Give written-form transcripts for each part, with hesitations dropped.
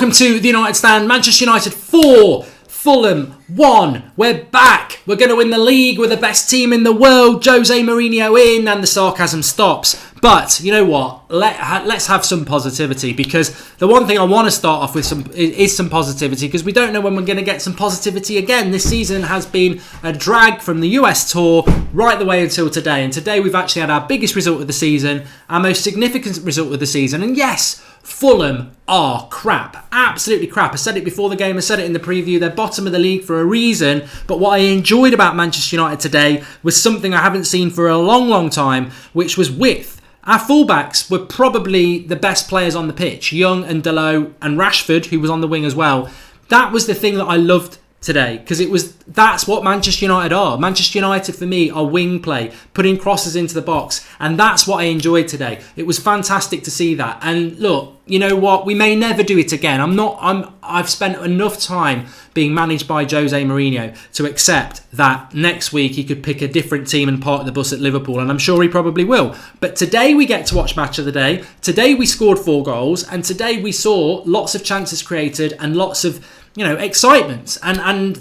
Welcome to the United Stand. Manchester United 4, Fulham 1. We're back. We're going to win the league. We're the best team in the world. Jose Mourinho in, and the sarcasm stops. But you know what? Let's have some positivity, because the one thing I want to start off with is some positivity, because we don't know when we're going to get some positivity again. This season has been a drag from the US tour right the way until today. And today we've actually had our biggest result of the season, our most significant result of the season. And yes, Fulham are crap. Absolutely crap. I said it before the game. I said it in the preview. They're bottom of the league for a reason. But what I enjoyed about Manchester United today was something I haven't seen for a long, long time, which was width. Our fullbacks were probably the best players on the pitch. Young and Dalot and Rashford, who was on the wing as well. That was the thing that I loved today, because that's what Manchester United are. Manchester United for me are wing play, putting crosses into the box, and that's what I enjoyed today. It was fantastic to see that. And look, you know what? We may never do it again. I've spent enough time being managed by Jose Mourinho to accept that next week he could pick a different team and park the bus at Liverpool, and I'm sure he probably will. But today we get to watch match of the day. Today we scored 4 goals, and today we saw lots of chances created and lots of excitement. And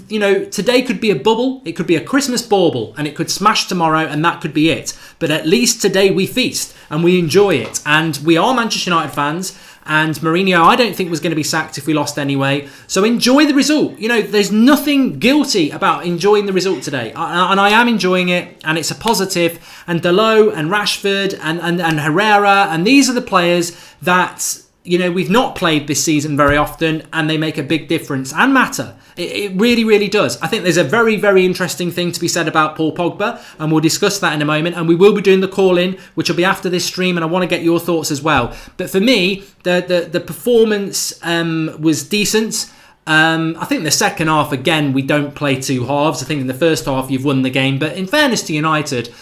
today could be a bubble, it could be a Christmas bauble, and it could smash tomorrow, and that could be it. But at least today we feast and we enjoy it. And we are Manchester United fans, and Mourinho, I don't think, was going to be sacked if we lost anyway. So enjoy the result. There's nothing guilty about enjoying the result today. And I am enjoying it, and it's a positive. And Dalot and Rashford and Herrera, and these are the players that we've not played this season very often, and they make a big difference and matter. It really, really does. I think there's a very, very interesting thing to be said about Paul Pogba, and we'll discuss that in a moment. And we will be doing the call-in, which will be after this stream, and I want to get your thoughts as well. But for me, the performance was decent. I think the second half, again, we don't play 2 halves. I think in the first half, you've won the game. But in fairness to United,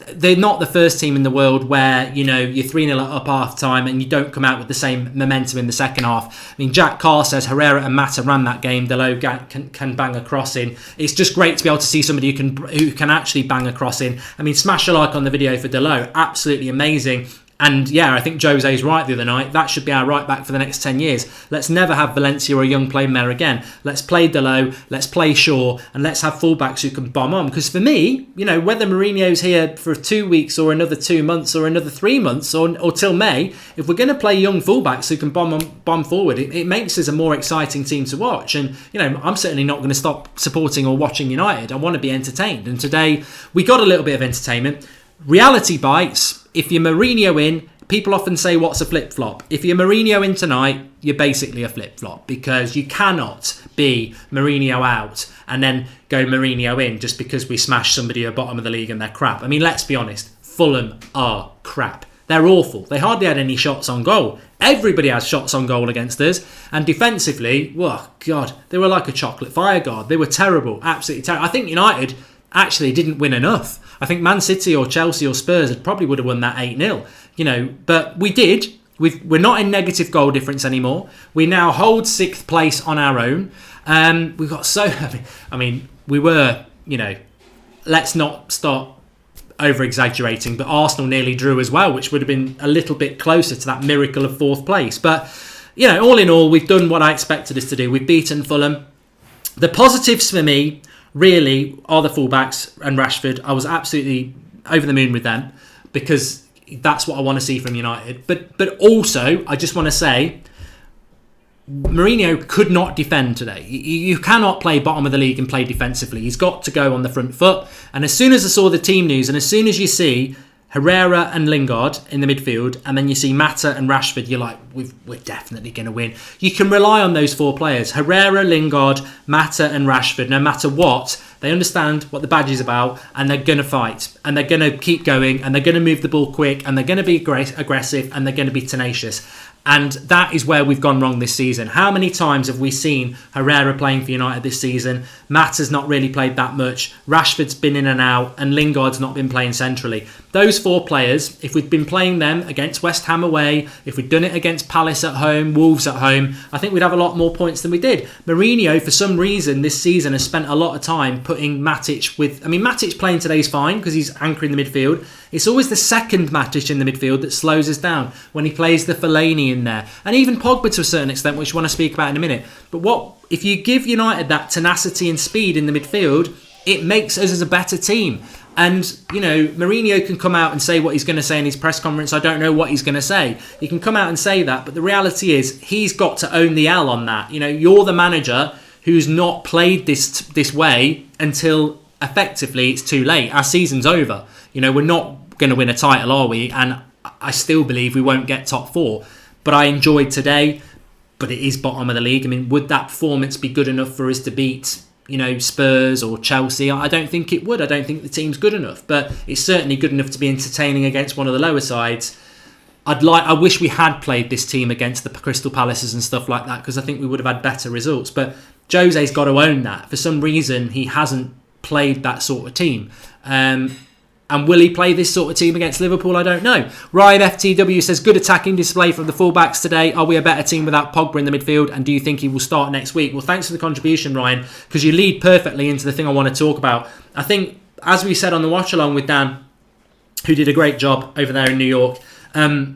they're not the first team in the world where, you're 3-0 up half time and you don't come out with the same momentum in the second half. I mean, Jack Carr says Herrera and Mata ran that game. Dalot can bang a cross in. It's just great to be able to see somebody who can actually bang a cross in. I mean, smash a like on the video for Dalot. Absolutely amazing. And yeah, I think Jose's right the other night. That should be our right back for the next 10 years. Let's never have Valencia or a young player there again. Let's play Dalot, let's play Shaw, and let's have fullbacks who can bomb on. Because for me, whether Mourinho's here for 2 weeks or another 2 months or another 3 months or till May, if we're going to play young fullbacks who can bomb forward, it makes us a more exciting team to watch. And, I'm certainly not going to stop supporting or watching United. I want to be entertained. And today, we got a little bit of entertainment. Reality bites. If you're Mourinho in, people often say, what's a flip-flop? If you're Mourinho in tonight, you're basically a flip-flop, because you cannot be Mourinho out and then go Mourinho in just because we smashed somebody at the bottom of the league and they're crap. I mean, let's be honest. Fulham are crap. They're awful. They hardly had any shots on goal. Everybody has shots on goal against us. And defensively, oh God, they were like a chocolate fire guard. They were terrible. Absolutely terrible. I think United actually didn't win enough. I think Man City or Chelsea or Spurs probably would have won that 8-0, but we did. We're not in negative goal difference anymore. We now hold 6th place on our own. We've got we were, let's not start over-exaggerating, but Arsenal nearly drew as well, which would have been a little bit closer to that miracle of 4th place. But, all in all, we've done what I expected us to do. We've beaten Fulham. The positives for me really are the fullbacks and Rashford. I was absolutely over the moon with them, because that's what I want to see from United. But also, I just want to say, Mourinho could not defend today. You cannot play bottom of the league and play defensively. He's got to go on the front foot. And as soon as I saw the team news, and as soon as you see Herrera and Lingard in the midfield, and then you see Mata and Rashford, you're like, we're definitely going to win. You can rely on those 4 players. Herrera, Lingard, Mata and Rashford. No matter what, they understand what the badge is about, and they're going to fight, and they're going to keep going, and they're going to move the ball quick, and they're going to be aggressive, and they're going to be tenacious. And that is where we've gone wrong this season. How many times have we seen Herrera playing for United this season? Mata's not really played that much. Rashford's been in and out, and Lingard's not been playing centrally. Those 4 players, if we'd been playing them against West Ham away, if we'd done it against Palace at home, Wolves at home, I think we'd have a lot more points than we did. Mourinho, for some reason, this season has spent a lot of time putting Matic with... Matic playing today is fine because he's anchoring the midfield. It's always the second Matic in the midfield that slows us down when he plays the Fellaini in there. And even Pogba to a certain extent, which I want to speak about in a minute. But what if you give United that tenacity and speed in the midfield, it makes us as a better team. And, you know, Mourinho can come out and say what he's going to say in his press conference. I don't know what he's going to say. He can come out and say that. But the reality is he's got to own the L on that. You know, you're the manager who's not played this way until effectively it's too late. Our season's over. You know, we're not going to win a title, are we? And I still believe we won't get top 4. But I enjoyed today. But it is bottom of the league. I mean, would that performance be good enough for us to beat, you know, Spurs or Chelsea? I don't think it would. I don't think the team's good enough, but it's certainly good enough to be entertaining against one of the lower sides. I wish we had played this team against the Crystal Palaces and stuff like that, because I think we would have had better results. But Jose's got to own that. For some reason, he hasn't played that sort of team. And will he play this sort of team against Liverpool? I don't know. Ryan FTW says, good attacking display from the fullbacks today. Are we a better team without Pogba in the midfield? And do you think he will start next week? Well, thanks for the contribution, Ryan, because you lead perfectly into the thing I want to talk about. I think, as we said on the watch-along with Dan, who did a great job over there in New York, the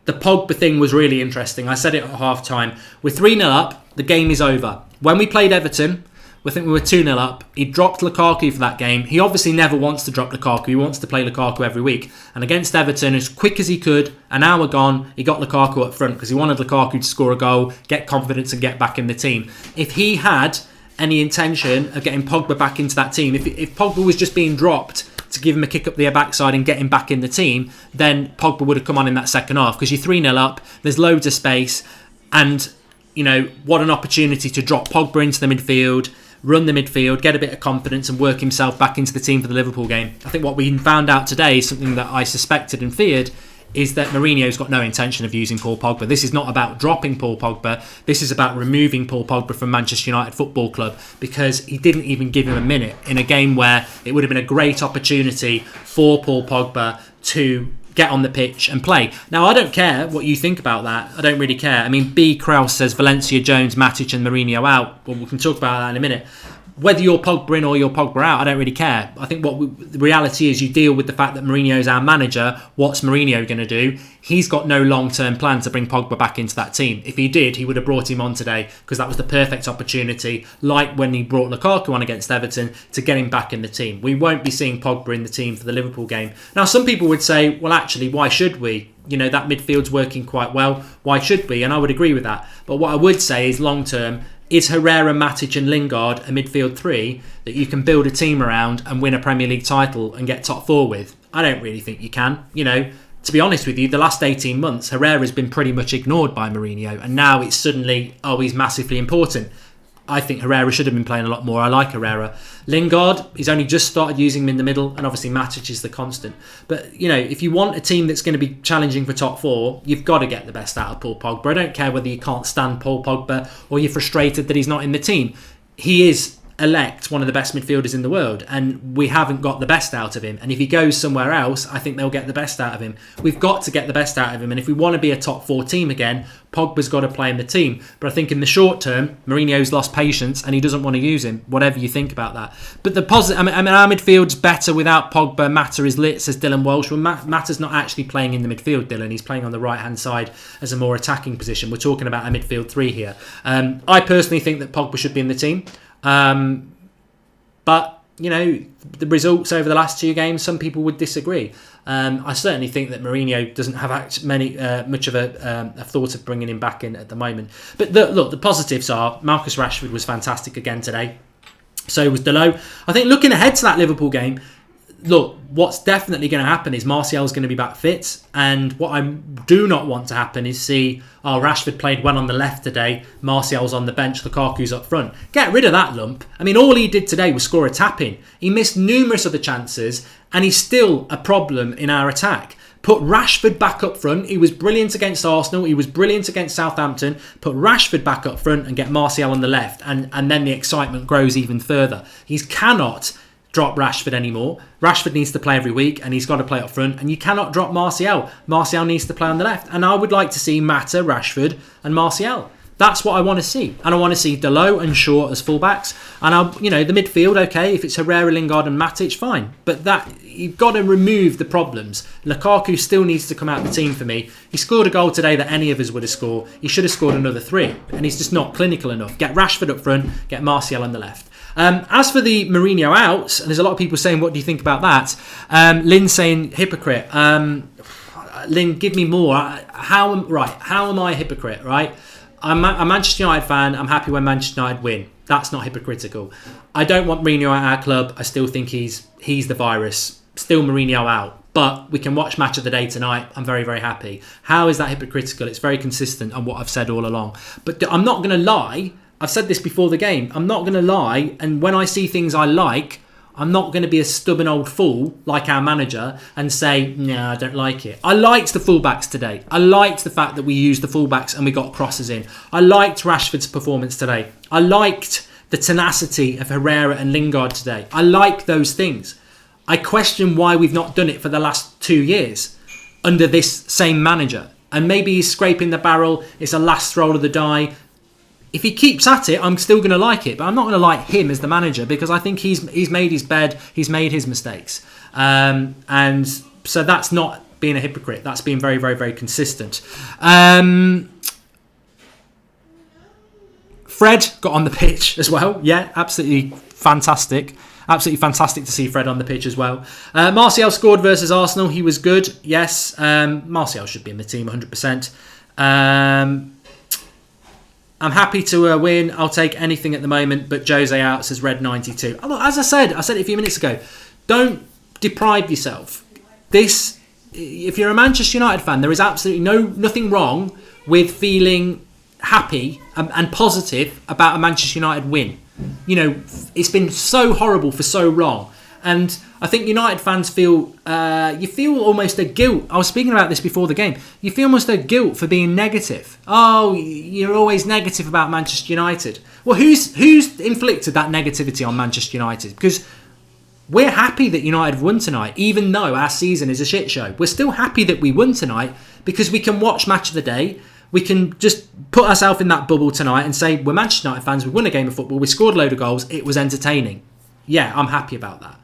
Pogba thing was really interesting. I said it at half-time. We're 3-0 up. The game is over. When we played Everton, I think we were 2-0 up. He dropped Lukaku for that game. He obviously never wants to drop Lukaku. He wants to play Lukaku every week. And against Everton, as quick as he could, an hour gone, he got Lukaku up front because he wanted Lukaku to score a goal, get confidence and get back in the team. If he had any intention of getting Pogba back into that team, if Pogba was just being dropped to give him a kick up the backside and get him back in the team, then Pogba would have come on in that second half, because you're 3-0 up, there's loads of space, and, you know, what an opportunity to drop Pogba into the midfield, run the midfield, get a bit of confidence and work himself back into the team for the Liverpool game. I think what we found out today is something that I suspected and feared, is that Mourinho's got no intention of using Paul Pogba. This is not about dropping Paul Pogba. This is about removing Paul Pogba from Manchester United Football Club, because he didn't even give him a minute in a game where it would have been a great opportunity for Paul Pogba to get on the pitch and play. Now, I don't care what you think about that. I don't really care. I mean, B. Kraus says Valencia, Jones, Matic and Mourinho out. Well, we can talk about that in a minute. Whether you're Pogba in or you're Pogba out, I don't really care. I think the reality is you deal with the fact that Mourinho's our manager. What's Mourinho going to do? He's got no long-term plan to bring Pogba back into that team. If he did, he would have brought him on today, because that was the perfect opportunity, like when he brought Lukaku on against Everton, to get him back in the team. We won't be seeing Pogba in the team for the Liverpool game. Now, some people would say, well, actually, why should we? You know, that midfield's working quite well. Why should we? And I would agree with that. But what I would say is, long-term, is Herrera, Matic and Lingard a midfield 3 that you can build a team around and win a Premier League title and get top 4 with? I don't really think you can. You know, to be honest with you, the last 18 months, Herrera's been pretty much ignored by Mourinho, and now it's suddenly, he's massively important. I think Herrera should have been playing a lot more. I like Herrera. Lingard, he's only just started using him in the middle, and obviously Matic is the constant. But, you know, if you want a team that's going to be challenging for top 4, you've got to get the best out of Paul Pogba. I don't care whether you can't stand Paul Pogba or you're frustrated that he's not in the team. He is elect one of the best midfielders in the world, and we haven't got the best out of him. And if he goes somewhere else, I think they'll get the best out of him. We've got to get the best out of him, and if we want to be a top 4 team again, Pogba's got to play in the team. But I think in the short term, Mourinho's lost patience and he doesn't want to use him, whatever you think about that. But the positive, I mean, our midfield's better without Pogba. Mata is lit, says Dylan Walsh. Well, Mata's not actually playing in the midfield, Dylan. He's playing on the right-hand side as a more attacking position. We're talking about a midfield 3 here. I personally think that Pogba should be in the team. But, you know, the results over the last 2 games, some people would disagree. I certainly think that Mourinho doesn't have much of a thought of bringing him back in at the moment. But look, the positives are Marcus Rashford was fantastic again today. So was Dalot. I think looking ahead to that Liverpool game, look, what's definitely going to happen is Martial's going to be back fit. And what I do not want to happen is see, Rashford played well on the left today, Martial's on the bench, Lukaku's up front. Get rid of that lump. I mean, all he did today was score a tap-in. He missed numerous other chances, and he's still a problem in our attack. Put Rashford back up front. He was brilliant against Arsenal. He was brilliant against Southampton. Put Rashford back up front and get Martial on the left. And then the excitement grows even further. He cannot drop Rashford anymore. Rashford needs to play every week and he's got to play up front, and you cannot drop Martial. Martial needs to play on the left, and I would like to see Mata, Rashford and Martial. That's what I want to see. And I want to see Dalot and Shaw as fullbacks. And, the midfield, okay, if it's Herrera, Lingard and Matic, fine. But you've got to remove the problems. Lukaku still needs to come out of the team for me. He scored a goal today that any of us would have scored. He should have scored another 3. And he's just not clinical enough. Get Rashford up front, get Martial on the left. As for the Mourinho outs, and there's a lot of people saying, what do you think about that? Lynn saying, hypocrite. Lynn, give me more. How am I a hypocrite, right? I'm a Manchester United fan. I'm happy when Manchester United win. That's not hypocritical. I don't want Mourinho at our club. I still think he's the virus. Still Mourinho out. But we can watch Match of the Day tonight. I'm very, very happy. How is that hypocritical? It's very consistent on what I've said all along. But I'm not going to lie. I've said this before the game. I'm not going to lie. And when I see things I like, I'm not going to be a stubborn old fool like our manager and say, no, I don't like it. I liked the fullbacks today. I liked the fact that we used the fullbacks and we got crosses in. I liked Rashford's performance today. I liked the tenacity of Herrera and Lingard today. I like those things. I question why we've not done it for the last 2 years under this same manager. And maybe he's scraping the barrel. It's a last roll of the die. If he keeps at it, I'm still going to like it. But I'm not going to like him as the manager because I think he's made his bed. He's made his mistakes. And so that's not being a hypocrite. That's being very, very, very consistent. Fred got on the pitch as well. Yeah, absolutely fantastic. Absolutely fantastic to see Fred on the pitch as well. Martial scored versus Arsenal. He was good. Yes, Martial should be in the team 100%. I'm happy to win. I'll take anything at the moment, but Jose out, says Red 92. As I said it a few minutes ago, don't deprive yourself. If you're a Manchester United fan, there is absolutely nothing wrong with feeling happy and positive about a Manchester United win. It's been so horrible for so long. And I think United fans feel almost a guilt. I was speaking about this before the game. You feel almost a guilt for being negative. Oh, you're always negative about Manchester United. Well, who's inflicted that negativity on Manchester United? Because we're happy that United have won tonight, even though our season is a shit show. We're still happy that we won tonight because we can watch Match of the Day. We can just put ourselves in that bubble tonight and say, we're Manchester United fans, we won a game of football, we scored a load of goals, it was entertaining. Yeah, I'm happy about that.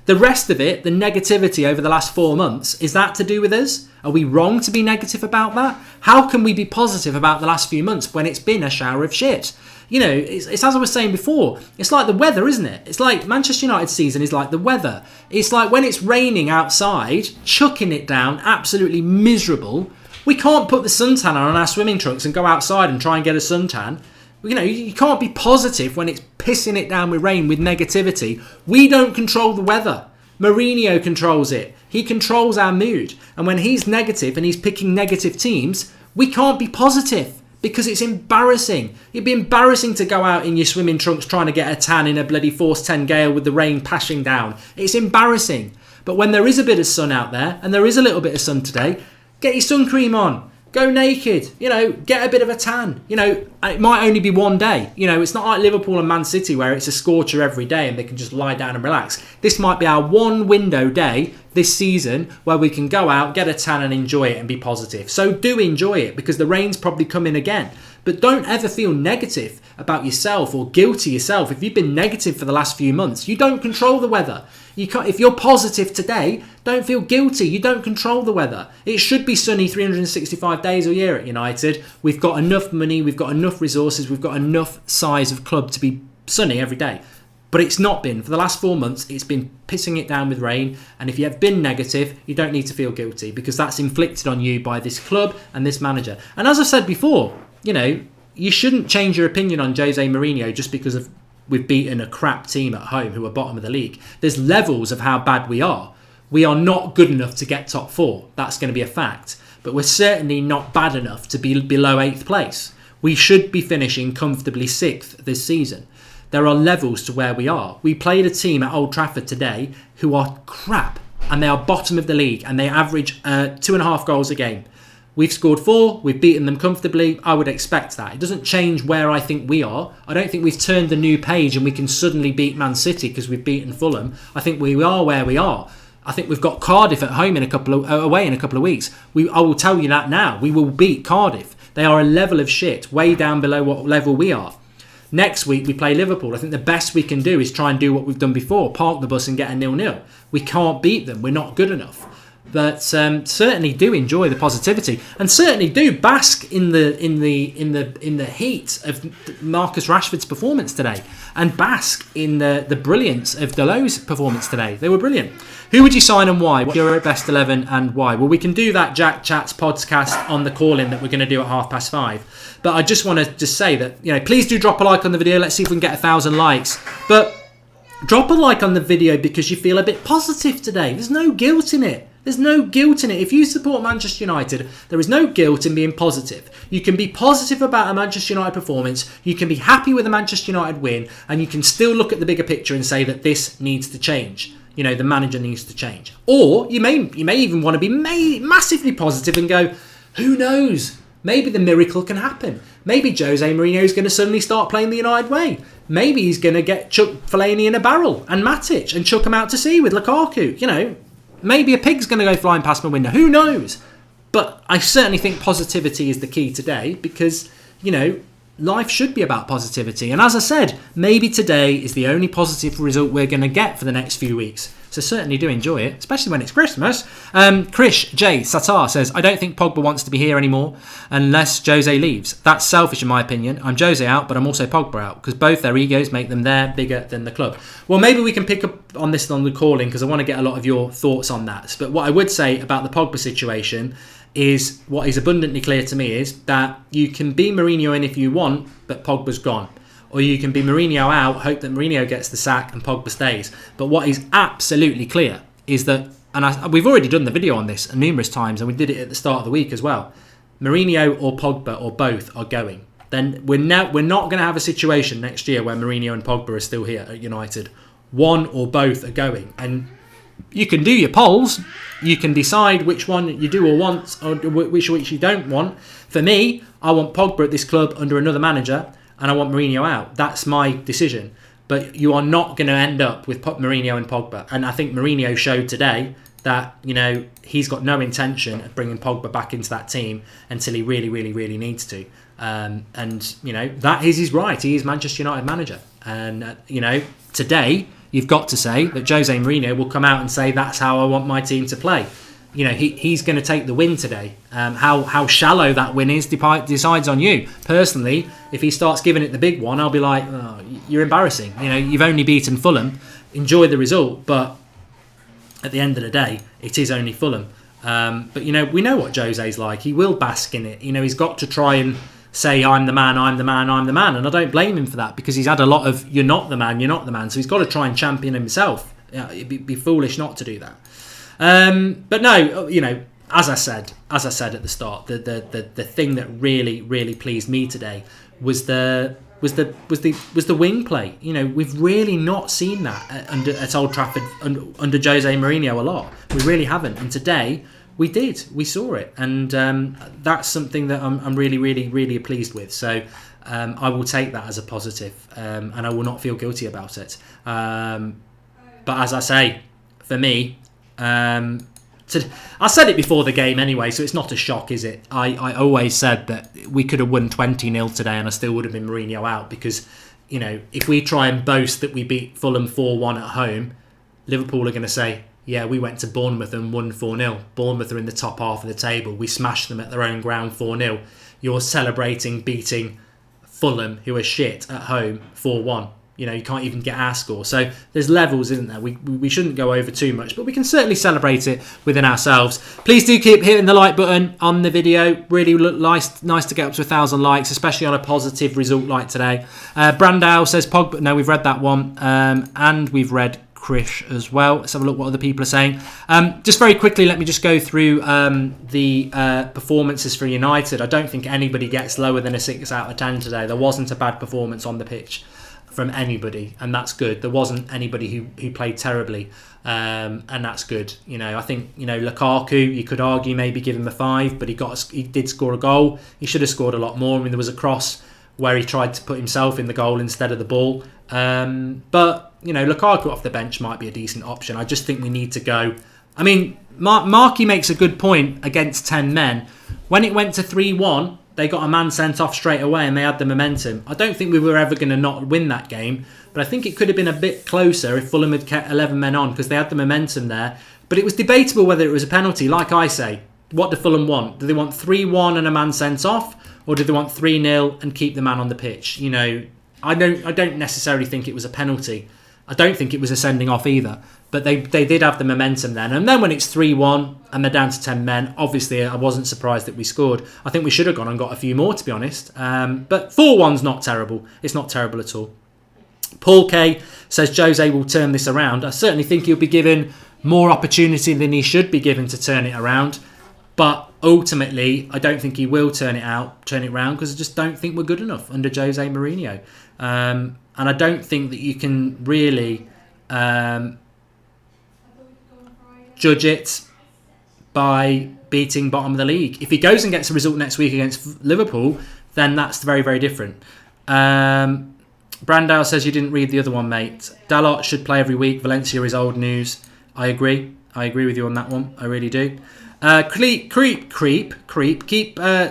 The rest of it, the negativity over the last 4 months, is that to do with us? Are we wrong to be negative about that? How can we be positive about the last few months when it's been a shower of shit? It's as I was saying before, it's like the weather, isn't it? It's like Manchester United's season is like the weather. It's like when it's raining outside, chucking it down, absolutely miserable. We can't put the suntan on our swimming trunks and go outside and try and get a suntan. You can't be positive when it's pissing it down with rain, with negativity. We don't control the weather. Mourinho controls it. He controls our mood. And when he's negative and he's picking negative teams, we can't be positive because it's embarrassing. It'd be embarrassing to go out in your swimming trunks trying to get a tan in a bloody force 10 gale with the rain pashing down. It's embarrassing. But when there is a bit of sun out there, and there is a little bit of sun today, get your sun cream on. Go naked, get a bit of a tan. It might only be one day. It's not like Liverpool and Man City where it's a scorcher every day and they can just lie down and relax. This might be our one window day this season where we can go out, get a tan and enjoy it and be positive. So do enjoy it because the rain's probably coming again. But don't ever feel negative about yourself or guilty yourself. If you've been negative for the last few months, you don't control the weather. If you're positive today, don't feel guilty. You don't control the weather. It should be sunny 365 days a year at United. We've got enough money, we've got enough resources, we've got enough size of club to be sunny every day. But it's not been. For the last 4 months, it's been pissing it down with rain. And if you have been negative, you don't need to feel guilty because that's inflicted on you by this club and this manager. And as I said before, you shouldn't change your opinion on Jose Mourinho just because we've beaten a crap team at home who are bottom of the league. There's levels of how bad we are. We are not good enough to get top 4. That's going to be a fact. But we're certainly not bad enough to be below 8th place. We should be finishing comfortably 6th this season. There are levels to where we are. We played a team at Old Trafford today who are crap and they are bottom of the league and they average 2.5 goals a game. We've scored 4, we've beaten them comfortably. I would expect that. It doesn't change where I think we are. I don't think we've turned the new page and we can suddenly beat Man City because we've beaten Fulham. I think we are where we are. I think we've got Cardiff at home away in a couple of weeks. I will tell you that now. We will beat Cardiff. They are a level of shit, way down below what level we are. Next week, we play Liverpool. I think the best we can do is try and do what we've done before, park the bus and get a 0-0. We can't beat them. We're not good enough. But certainly do enjoy the positivity, and certainly do bask in the heat of Marcus Rashford's performance today, and bask in the brilliance of Dalot's performance today. They were brilliant. Who would you sign and why? What's your best 11 and why? Well, we can do that Jack Chats podcast on the call-in that we're going to do at 5:30. But I just want to just say that, please do drop a like on the video. Let's see if we can get 1,000 likes. But drop a like on the video because you feel a bit positive today. There's no guilt in it. There's no guilt in it. If you support Manchester United, there is no guilt in being positive. You can be positive about a Manchester United performance. You can be happy with a Manchester United win, and you can still look at the bigger picture and say that this needs to change. The manager needs to change. Or you may even want to be massively positive and go, who knows? Maybe the miracle can happen. Maybe Jose Mourinho is going to suddenly start playing the United way. Maybe he's going to get Chuck Fellaini in a barrel and Matic and chuck him out to sea with Lukaku. Maybe a pig's going to go flying past my window. Who knows? But I certainly think positivity is the key today because, life should be about positivity. And as I said, maybe today is the only positive result we're going to get for the next few weeks. So certainly do enjoy it, especially when it's Christmas. Krish J. Satar says, I don't think Pogba wants to be here anymore unless Jose leaves. That's selfish in my opinion. I'm Jose out, but I'm also Pogba out because both their egos make them there bigger than the club. Well, maybe we can pick up on this on the calling because I want to get a lot of your thoughts on that. But what I would say about the Pogba situation is what is abundantly clear to me is that you can be Mourinho in if you want, but Pogba's gone. Or you can be Mourinho out, hope that Mourinho gets the sack and Pogba stays. But what is absolutely clear is that, and we've already done the video on this numerous times, and we did it at the start of the week as well. Mourinho or Pogba or both are going. Then we're not going to have a situation next year where Mourinho and Pogba are still here at United. One or both are going. And you can do your polls. You can decide which one you do or want, or which you don't want. For me, I want Pogba at this club under another manager, and I want Mourinho out. That's my decision. But you are not going to end up with Mourinho and Pogba. And I think Mourinho showed today that, he's got no intention of bringing Pogba back into that team until he really, really, really needs to. And that is his right. He is Manchester United manager. And, today you've got to say that Jose Mourinho will come out and say that's how I want my team to play. He's going to take the win today. How shallow that win is decides on you. Personally, if he starts giving it the big one, I'll be like, oh, you're embarrassing. You've only beaten Fulham. Enjoy the result, but at the end of the day, it is only Fulham. But we know what Jose's like. He will bask in it. He's got to try and say, I'm the man, I'm the man, I'm the man. And I don't blame him for that because he's had a lot of, you're not the man, you're not the man. So he's got to try and champion himself. It'd be foolish not to do that. But no, as I said at the start, the thing that really, really pleased me today was the wing play. We've really not seen that at Old Trafford under Jose Mourinho a lot. We really haven't. And today we did. We saw it, and that's something that I'm really, really, really pleased with. So I will take that as a positive, and I will not feel guilty about it. But as I say, for me. I said it before the game anyway, so it's not a shock, is it? I always said that we could have won 20-0 today and I still would have been Mourinho out because, if we try and boast that we beat Fulham 4-1 at home, Liverpool are going to say, yeah, we went to Bournemouth and won 4-0. Bournemouth are in the top half of the table. We smashed them at their own ground 4-0. You're celebrating beating Fulham, who are shit, at home 4-1. You can't even get our score. So there's levels, isn't there? We shouldn't go over too much, but we can certainly celebrate it within ourselves. Please do keep hitting the like button on the video. Really nice to get up to 1,000 likes, especially on a positive result like today. Brandau says Pogba. No, we've read that one. And we've read Krish as well. Let's have a look what other people are saying. Just very quickly, let me just go through the performances for United. I don't think anybody gets lower than a 6 out of 10 today. There wasn't a bad performance on the pitch from anybody, and that's good. There wasn't anybody who played terribly, and that's good. I think Lukaku, you could argue maybe give him a 5, but he did score a goal. He should have scored a lot more. There was a cross where he tried to put himself in the goal instead of the ball. But Lukaku off the bench might be a decent option. I just think we need to go. Marky makes a good point against 10 men. When it went to 3-1, they got a man sent off straight away and they had the momentum. I don't think we were ever going to not win that game, but I think it could have been a bit closer if Fulham had kept 11 men on because they had the momentum there. But it was debatable whether it was a penalty. Like I say, what do Fulham want? Do they want 3-1 and a man sent off, or do they want 3-0 and keep the man on the pitch? You know, I don't necessarily think it was a penalty. I don't think it was a sending off either. But they did have the momentum then. And then when it's 3-1 and they're down to 10 men, obviously I wasn't surprised that we scored. I think we should have gone and got a few more, to be honest. But 4-1's not terrible. It's not terrible at all. Paul K says Jose will turn this around. I certainly think he'll be given more opportunity than he should be given to turn it around. But ultimately, I don't think he will turn it around because I just don't think we're good enough under Jose Mourinho. And I don't think that you can really judge it by beating bottom of the league. If he goes and gets a result next week against Liverpool, then that's very, very different. Brandau says you didn't read the other one, mate. Dalot should play every week. Valencia is old news. I agree with you on that one. I really do. Keep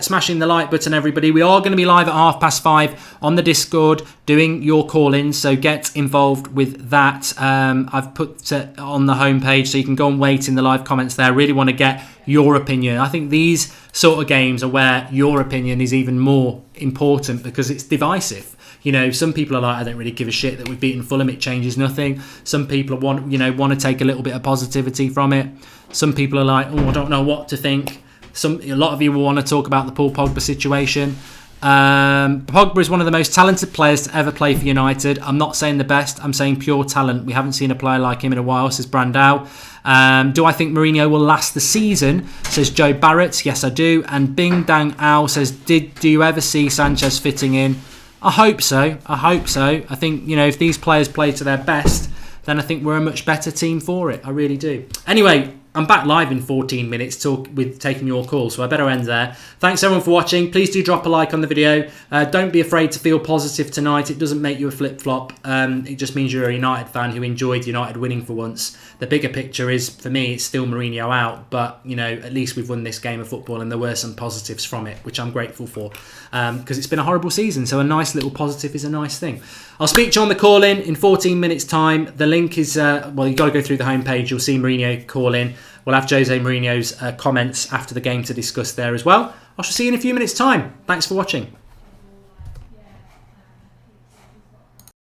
smashing the like button, everybody. We are going to be live at 5:30 on the Discord doing your call-ins, so get involved with that. I've put it on the homepage so you can go and wait in the live comments there. I really want to get your opinion. I think these sort of games are where your opinion is even more important because it's divisive. You know, some people are like, I don't really give a shit that we've beaten Fulham. It changes nothing. Some people want to take a little bit of positivity from it. Some people are like, I don't know what to think. A lot of you will want to talk about the Paul Pogba situation. Pogba is one of the most talented players to ever play for United. I'm not saying the best. I'm saying pure talent. We haven't seen a player like him in a while, says Brandau. Do I think Mourinho will last the season, says Joe Barrett. Yes, I do. And Bing Dang Ow says, do you ever see Sanchez fitting in? I hope so. I think, if these players play to their best, then I think we're a much better team for it. I really do. Anyway, I'm back live in 14 minutes taking your call, so I better end there. Thanks everyone for watching. Please do drop a like on the video. Don't be afraid to feel positive tonight. It doesn't make you a flip-flop. It just means you're a United fan who enjoyed United winning for once. The bigger picture is, for me, it's still Mourinho out, but, at least we've won this game of football and there were some positives from it, which I'm grateful for, because it's been a horrible season, so a nice little positive is a nice thing. I'll speak to you on the call-in in 14 minutes' time. The link is, you've got to go through the homepage. You'll see Mourinho call in. We'll have Jose Mourinho's comments after the game to discuss there as well. I shall see you in a few minutes' time. Thanks for watching.